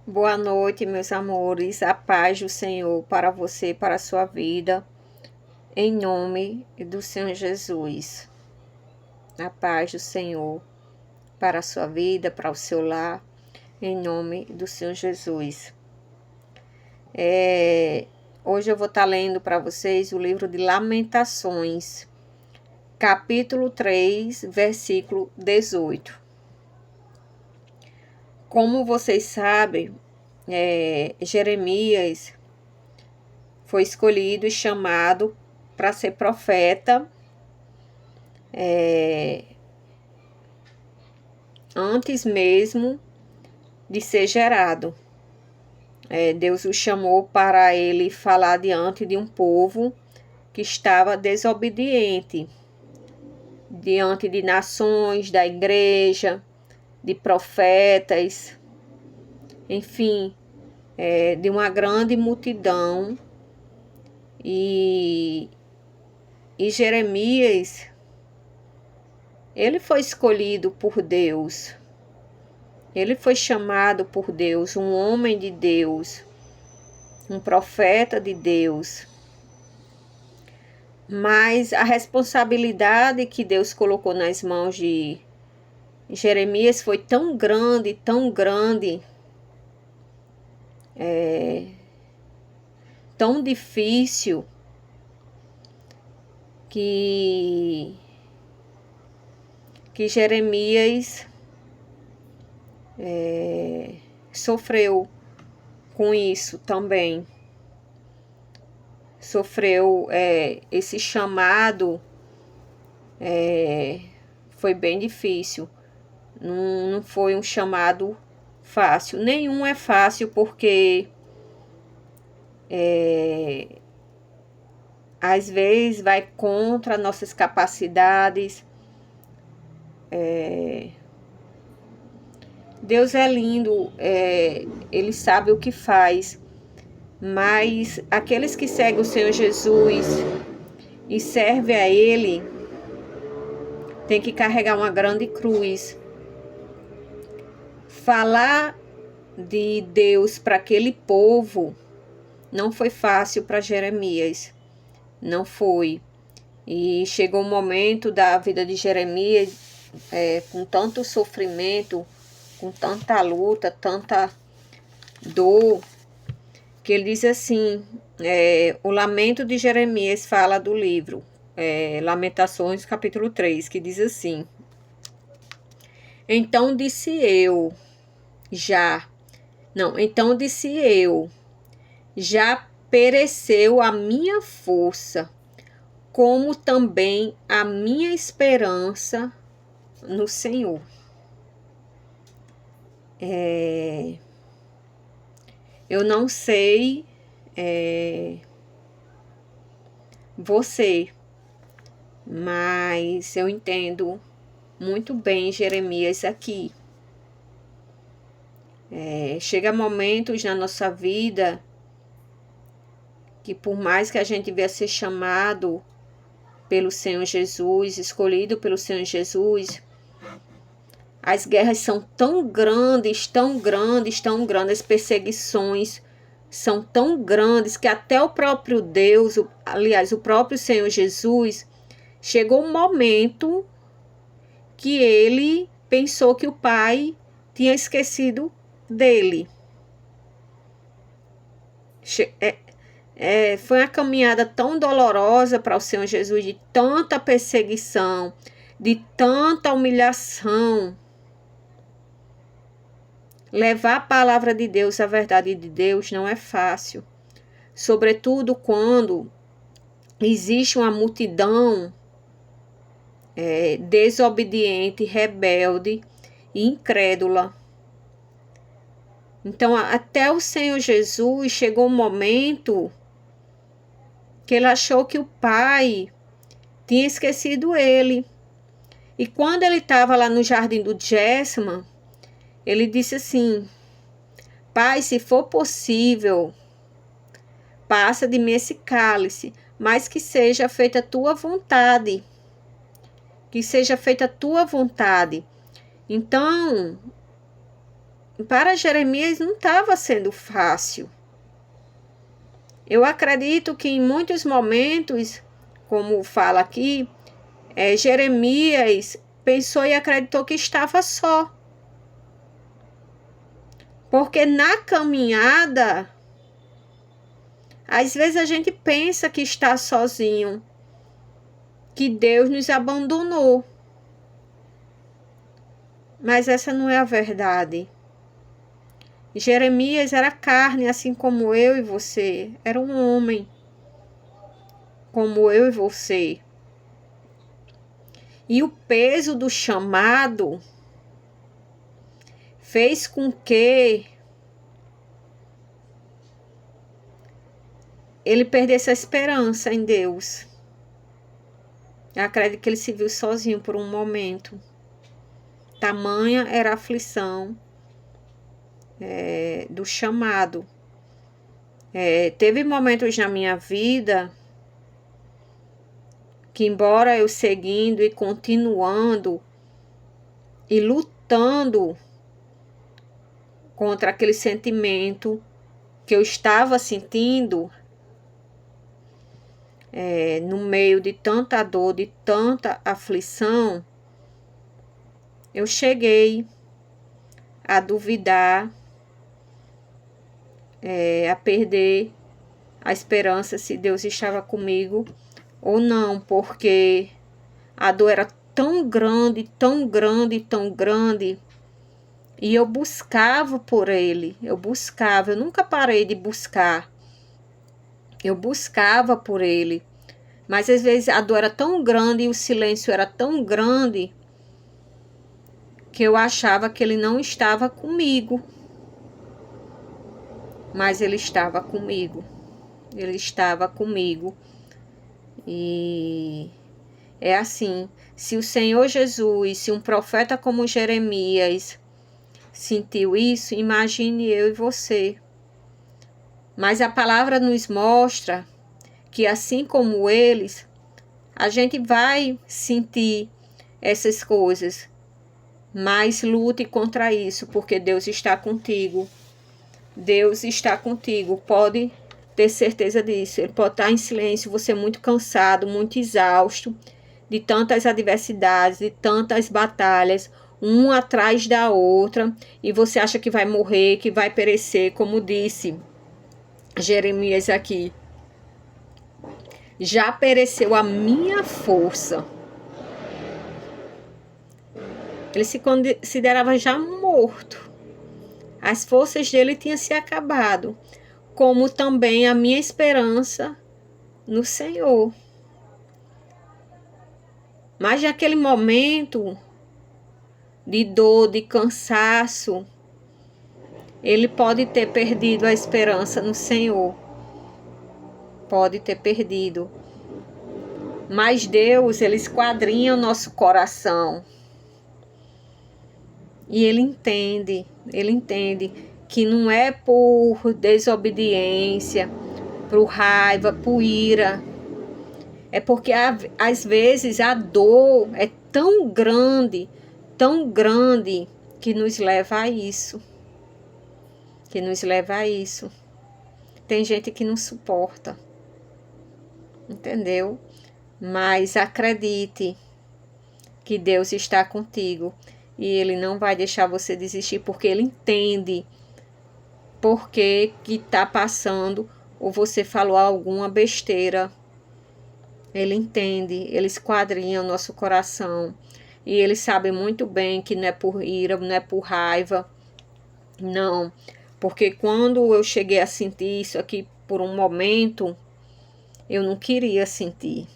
Boa noite, meus amores. A paz do Senhor para você, para a sua vida, em nome do Senhor Jesus. A paz do Senhor para a sua vida, para o seu lar, em nome do Senhor Jesus. Hoje eu vou estar lendo para vocês o livro de Lamentações, capítulo 3, versículo 18. Como vocês sabem, Jeremias foi escolhido e chamado para ser profeta antes mesmo de ser gerado. Deus o chamou para ele falar diante de um povo que estava desobediente, diante de nações, da igreja, de profetas, enfim, de uma grande multidão. E Jeremias, ele foi escolhido por Deus. Ele foi chamado por Deus, um homem de Deus, um profeta de Deus. Mas a responsabilidade que Deus colocou nas mãos de Jeremias foi tão grande, tão difícil, que Jeremias sofreu com isso também. Sofreu esse chamado, foi bem difícil. Não foi um chamado fácil. Nenhum é fácil, porque às vezes vai contra nossas capacidades. Deus é lindo, Ele sabe o que faz, mas aqueles que seguem o Senhor Jesus e servem a Ele, tem que carregar uma grande cruz. Falar de Deus para aquele povo não foi fácil para Jeremias, não foi. E chegou um momento da vida de Jeremias, com tanto sofrimento, com tanta luta, tanta dor, que ele diz assim, o lamento de Jeremias fala do livro, Lamentações, capítulo 3, que diz assim: Então disse eu, já pereceu a minha força, como também a minha esperança no Senhor. Eu não sei você, mas eu entendo muito bem Jeremias aqui. Chega momentos na nossa vida que, por mais que a gente venha ser chamado pelo Senhor Jesus, escolhido pelo Senhor Jesus, as guerras são tão grandes, as perseguições são tão grandes, que até o próprio Deus, aliás, o próprio Senhor Jesus, chegou um momento que ele pensou que o Pai tinha esquecido dele. Foi uma caminhada tão dolorosa para o Senhor Jesus, de tanta perseguição, de tanta humilhação. Levar a palavra de Deus, a verdade de Deus, não é fácil. Sobretudo quando existe uma multidão desobediente, rebelde e incrédula. Então, até o Senhor Jesus chegou um momento que ele achou que o Pai tinha esquecido ele. E quando ele estava lá no jardim do Getsêmani, ele disse assim: Pai, se for possível, passa de mim esse cálice, mas que seja feita a tua vontade. Que seja feita a tua vontade. Então, para Jeremias não estava sendo fácil. Eu acredito que em muitos momentos, como fala aqui, Jeremias pensou e acreditou que estava só. Porque na caminhada, às vezes a gente pensa que está sozinho, que Deus nos abandonou. Mas essa não é a verdade. Jeremias era carne, assim como eu e você. Era um homem, como eu e você. E o peso do chamado fez com que ele perdesse a esperança em Deus. Eu acredito que ele se viu sozinho por um momento. Tamanha era a aflição do chamado. Teve momentos na minha vida que, embora eu seguindo e continuando e lutando contra aquele sentimento que eu estava sentindo, no meio de tanta dor, de tanta aflição, eu cheguei a duvidar, a perder a esperança se Deus estava comigo ou não, porque a dor era tão grande, tão grande, tão grande, e eu buscava por Ele, eu nunca parei de buscar, eu buscava por Ele, mas às vezes a dor era tão grande e o silêncio era tão grande que eu achava que Ele não estava comigo, mas Ele estava comigo. Ele estava comigo. E é assim, se o Senhor Jesus, se um profeta como Jeremias sentiu isso, imagine eu e você. Mas a palavra nos mostra que assim como eles, a gente vai sentir essas coisas, mas lute contra isso, porque Deus está contigo. Deus está contigo, pode ter certeza disso. Ele pode estar em silêncio, você muito cansado, muito exausto de tantas adversidades, de tantas batalhas, uma atrás da outra, e você acha que vai morrer, que vai perecer, como disse Jeremias aqui. Já pereceu a minha força. Ele se considerava já morto. As forças dele tinham se acabado, como também a minha esperança no Senhor. Mas naquele momento de dor, de cansaço, ele pode ter perdido a esperança no Senhor. Pode ter perdido. Mas Deus, Ele esquadrinha o nosso coração. E Ele entende que não é por desobediência, por raiva, por ira. É porque às vezes a dor é tão grande, que nos leva a isso. Tem gente que não suporta, entendeu? Mas acredite que Deus está contigo e Ele não vai deixar você desistir, porque Ele entende por que está passando ou você falou alguma besteira. Ele entende, Ele esquadrinha o nosso coração e Ele sabe muito bem que não é por ira, não é por raiva, não. Porque quando eu cheguei a sentir isso aqui por um momento, eu não queria sentir.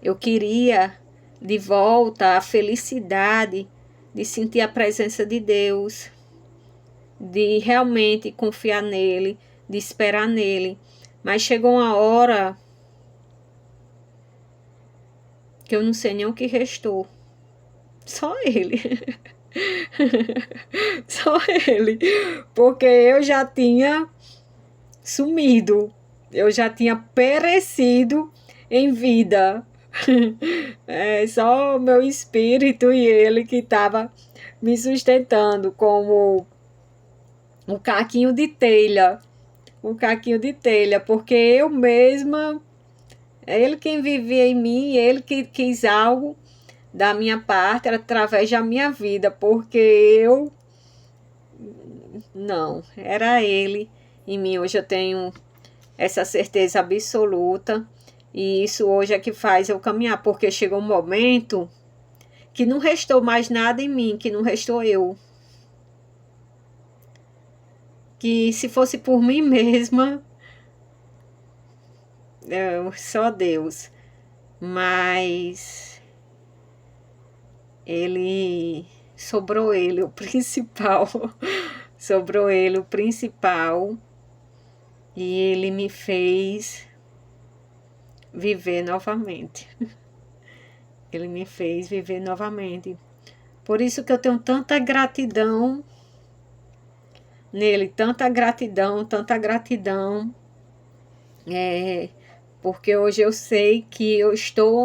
Eu queria de volta a felicidade de sentir a presença de Deus, de realmente confiar nele, de esperar nele. Mas chegou uma hora que eu não sei nem o que restou. Só ele. Só ele. Porque eu já tinha sumido. Eu já tinha perecido em vida. É só o meu espírito e ele que estava me sustentando como um caquinho de telha, um caquinho de telha, porque eu mesma, é ele quem vivia em mim, ele que quis algo da minha parte, era através da minha vida, porque eu não, era ele em mim. Hoje eu tenho essa certeza absoluta, e isso hoje é que faz eu caminhar, porque chegou um momento que não restou mais nada em mim, que não restou eu. Que se fosse por mim mesma, só Deus. Mas ele sobrou ele, o principal. Sobrou ele, o principal. E ele me fez viver novamente. Ele me fez viver novamente. Por isso que eu tenho tanta gratidão nele, tanta gratidão, tanta gratidão. Porque hoje eu sei que eu estou